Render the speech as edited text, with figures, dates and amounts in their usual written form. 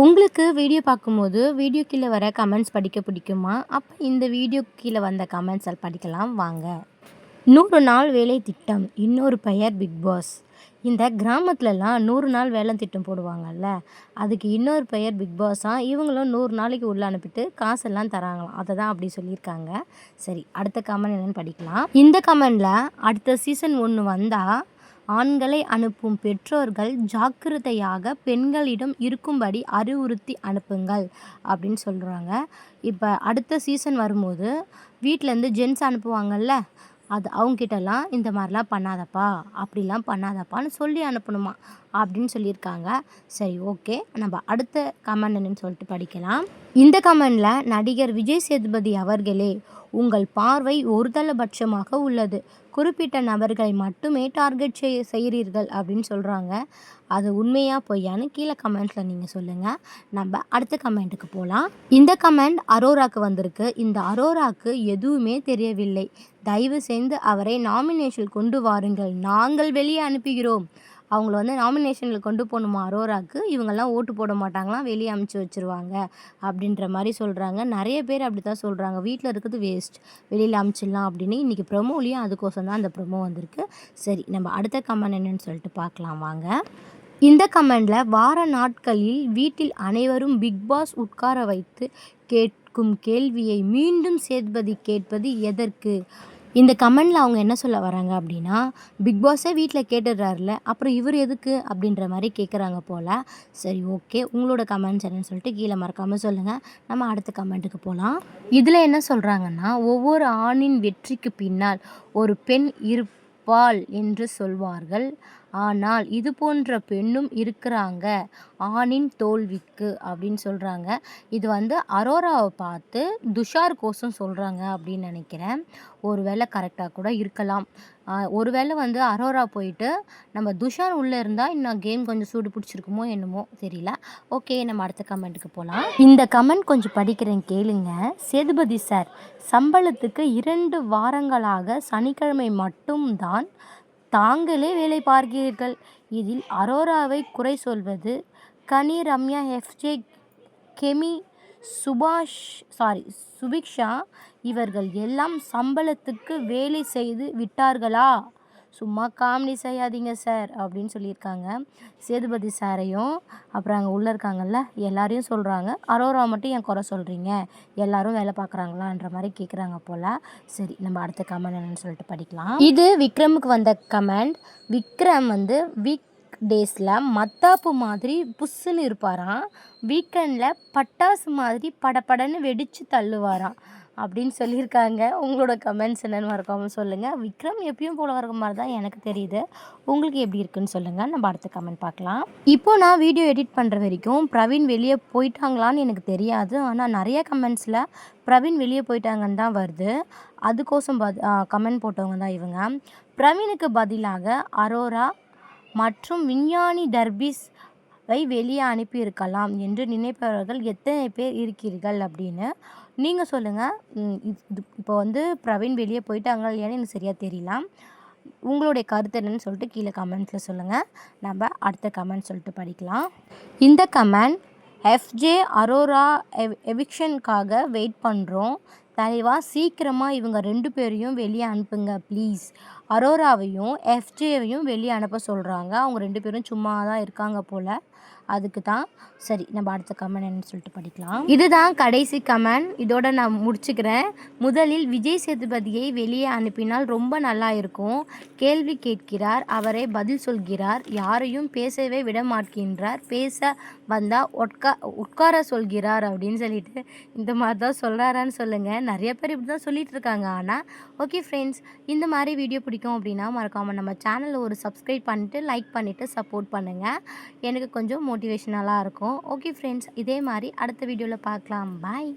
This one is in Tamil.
உங்களுக்கு வீடியோ பார்க்கும்போது, வீடியோ கீழ வர கமெண்ட்ஸ் படிக்க பிடிக்குமா? அப்ப இந்த வீடியோ கீழ வந்த கமெண்ட்ஸ படிக்கலாம் வாங்க. 100 நாள் வேலை திட்டம். இன்னொரு பெயர் பிக் பாஸ். இந்த கிராமத்துலலாம் 100 நாள் வேலை திட்டம் போடுவாங்கல்ல, அதுக்கு இன்னொரு பெயர் பிக் பாஸாம். இவங்களும் 100 நாளைக்கு உள்ள அனுப்பிட்டு காசெல்லாம் தராங்களாம். அத தான் அப்படி சொல்லியிருக்காங்க. சரி, அடுத்த கமெண்ட் என்னன்னு படிக்கலாம். இந்த கமெண்ட்ல அடுத்த சீசன் 1 வந்தா ஆண்களை அனுப்பும் பெற்றோர்கள் ஜாக்கிரதையாக பெண்களிடம் இருக்கும்படி அறிவுறுத்தி அனுப்புங்கள் அப்படின்னு சொல்கிறாங்க. இப்போ அடுத்த சீசன் வரும்போது வீட்டிலேருந்து ஜென்ஸ் அனுப்புவாங்கல்ல, அது அவங்ககிட்டலாம் இந்த மாதிரிலாம் பண்ணாதப்பா, அப்படிலாம் பண்ணாதப்பான்னு சொல்லி அனுப்பணுமா அப்படின்னு சொல்லியிருக்காங்க. சரி, ஓகே, நம்ம அடுத்த கமெண்ட் என்னன்னு சொல்லிட்டு படிக்கலாம். இந்த கமெண்டில் நடிகர் விஜய் சேதுபதி அவர்களே, உங்கள் பார்வை ஒருதலைபட்சமாக உள்ளது. குறிப்பிட்ட நபர்களை மட்டுமே டார்கெட் செய்கிறீர்கள் அப்படின்னு சொல்கிறாங்க. அது உண்மையா பொய்யான்னு கீழே கமெண்ட்ஸில் நீங்கள் சொல்லுங்கள். நம்ம அடுத்த கமெண்ட்டுக்கு போகலாம். இந்த கமெண்ட் அரோராக்கு வந்திருக்கு. இந்த அரோராக்கு எதுவுமே தெரியவில்லை. தயவு செய்து அவரை நாமினேஷன் கொண்டு வாருங்கள், நாங்கள் வெளியே அனுப்புகிறோம். அவங்கள நாமினேஷனில் கொண்டு போகணுமா அரோராக்கு. இவங்கெல்லாம் ஓட்டு போட மாட்டாங்களாம், வெளியே அமுச்சு வச்சுருவாங்க அப்படின்ற மாதிரி சொல்கிறாங்க. நிறைய பேர் அப்படி தான் சொல்கிறாங்க. வீட்டில் இருக்கிறது வேஸ்ட், வெளியில் அமுச்சிடலாம் அப்படின்னு. இன்றைக்கி ப்ரொமோலையும் அதுக்கோசம் தான் அந்த ப்ரொமோ வந்திருக்கு. சரி, நம்ம அடுத்த கமெண்ட் என்னன்னு சொல்லிட்டு பார்க்கலாம் வாங்க. இந்த கமெண்டில் வார நாட்களில் வீட்டில் அனைவரும் பிக் பாஸ் உட்கார வைத்து கேட்கும் கேள்வியை மீண்டும் சேதுபதி கேட்பது எதற்கு? இந்த கமெண்டில் அவங்க என்ன சொல்ல வராங்க அப்படின்னா, பிக் பாஸே வீட்டில் கேட்டுடுறாருல, அப்புறம் இவர் எதுக்கு அப்படின்ற மாதிரி கேட்குறாங்க போல். சரி, ஓகே, உங்களோட கமெண்ட்ஸ் என்னன்னு சொல்லிட்டு கீழே மறக்காமல் சொல்லுங்கள். நம்ம அடுத்த கமெண்ட்டுக்கு போகலாம். இதில் என்ன சொல்கிறாங்கன்னா, ஒவ்வொரு ஆணின் வெற்றிக்கு பின்னால் ஒரு பெண் இருப்பாள் என்று சொல்வார்கள். ஆனால் இது போன்ற பெண்ணும் இருக்கிறாங்க ஆணின் தோல்விக்கு அப்படின்னு சொல்கிறாங்க. இது அரோராவை பார்த்து துஷார் கோசம் சொல்கிறாங்க அப்படின்னு நினைக்கிறேன். ஒரு வேளை கரெக்டாக கூட இருக்கலாம். ஒரு வேளை அரோரா போயிட்டு நம்ம துஷார் உள்ளே இருந்தால் இன்னும் கேம் கொஞ்சம் சூடு பிடிச்சிருக்குமோ என்னமோ தெரியல. ஓகே, நம்ம அடுத்த கமெண்ட்டுக்கு போகலாம். இந்த கமெண்ட் கொஞ்சம் படிக்கிறேன் கேளுங்க. சேதுபதி சார், சம்பளத்துக்கு 2 வாரங்களாக சனிக்கிழமை மட்டும்தான் தாங்களே வேலை பார்க்கிறீர்கள். இதில் அரோராவை குறை சொல்வது கனி, ரம்யா, எஃப்ஜே, கெமி, சுபிக்ஷா இவர்கள் எல்லாம் சம்பளத்துக்கு வேலை செய்து விட்டார்களா? சும்மா காமெடி செய்யாதீங்க சார் அப்படின்னு சொல்லியிருக்காங்க. சேதுபதி சாரையும் அப்புறம் அங்கே உள்ளே இருக்காங்கல்ல எல்லாரையும் சொல்கிறாங்க. அரோரா மட்டும் ஏன் குறை சொல்கிறீங்க, எல்லாரும் வேலை பார்க்குறாங்களான்ற மாதிரி கேட்குறாங்க போல். சரி, நம்ம அடுத்த கமெண்ட் என்னன்னு சொல்லிட்டு படிக்கலாம். இது விக்ரமுக்கு வந்த கமெண்ட். விக்ரம் வீக் டேஸில் மத்தாப்பு மாதிரி புஷ்ஷுன்னு இருப்பாராம், வீக்கெண்டில் பட்டாசு மாதிரி படப்படன்னு வெடித்து தள்ளுவாராம் அப்படின்னு சொல்லியிருக்காங்க. உங்களோட கமெண்ட்ஸ் என்னென்னு மறக்காமல் சொல்லுங்கள். விக்ரம் எப்பயும் போல வர மாதிரி தான் எனக்கு தெரியுது. உங்களுக்கு எப்படி இருக்குன்னு சொல்லுங்கள். நம்ம அடுத்த கமெண்ட் பார்க்கலாம். இப்போது நான் வீடியோ எடிட் பண்ணுற வரைக்கும் பிரவீன் வெளியே போயிட்டாங்களான்னு எனக்கு தெரியாது. ஆனால் நிறைய கமெண்ட்ஸில் பிரவீன் வெளியே போயிட்டாங்கன்னு தான் வருது. அதுக்கோசம் கமெண்ட் போட்டவங்க தான் இவங்க. பிரவீனுக்கு பதிலாக அரோரா மற்றும் விஞ்ஞானி தர்பீஸை வெளியே அனுப்பியிருக்கலாம் என்று நினைப்பவர்கள் எத்தனை பேர் இருக்கிறீர்கள் அப்படின்னு நீங்கள் சொல்லுங்கள். இப்போ பிரவீன் வெளியே போயிட்டாங்க இல்லையான்னு எனக்கு சரியாக தெரியல. உங்களுடைய கருத்து என்னன்னு சொல்லிட்டு கீழே கமெண்ட்ஸில் சொல்லுங்கள். நம்ம அடுத்த கமெண்ட் சொல்லிட்டு படிக்கலாம். இந்த கமெண்ட், எஃப்ஜே அரோரா எவிக்ஷனுக்காக வெயிட் பண்ணுறோம் தலைவா, சீக்கிரமாக இவங்க 2 பேரையும் வெளியே அனுப்புங்க ப்ளீஸ். அரோராவையும் எஃப்ஜேவையும் வெளியே அனுப்ப சொல்கிறாங்க. அவங்க 2 பேரும் சும்மா தான் இருக்காங்க போல், அதுக்கு தான். சரி, நம்ம அடுத்த கமெண்ட் என்னன்னு சொல்லிட்டு படிக்கலாம். இதுதான் கடைசி கமெண்ட். இதோட நான் முடிச்சுக்கிறேன். முதலில் விஜய் சேதுபதியை வெளியே அனுப்பினால் ரொம்ப நல்லா இருக்கும். கேள்வி கேட்கிறார், அவரே பதில் சொல்கிறார், யாரையும் பேசவே விட மாட்டேங்கிறார், பேச வந்தால் உட்கார சொல்கிறார் அப்படின்னு சொல்லிட்டு இந்த மாதிரி தான் சொல்கிறாரான்னு சொல்லுங்கள். நிறைய பேர் இப்படி தான் சொல்லிட்டு இருக்காங்க. ஆனால் ஓகே ஃப்ரெண்ட்ஸ், இந்த மாதிரி வீடியோ பிடிக்கும் அப்படின்னா மறக்காமல் நம்ம சேனலை ஒரு சப்ஸ்கிரைப் பண்ணிவிட்டு லைக் பண்ணிவிட்டு சப்போர்ட் பண்ணுங்கள். எனக்கு கொஞ்சம் மோட்டிவேஷனலாக இருக்கும். ஓகே ஃப்ரெண்ட்ஸ், இதே மாதிரி அடுத்த வீடியோவில் பார்க்கலாம். பாய்.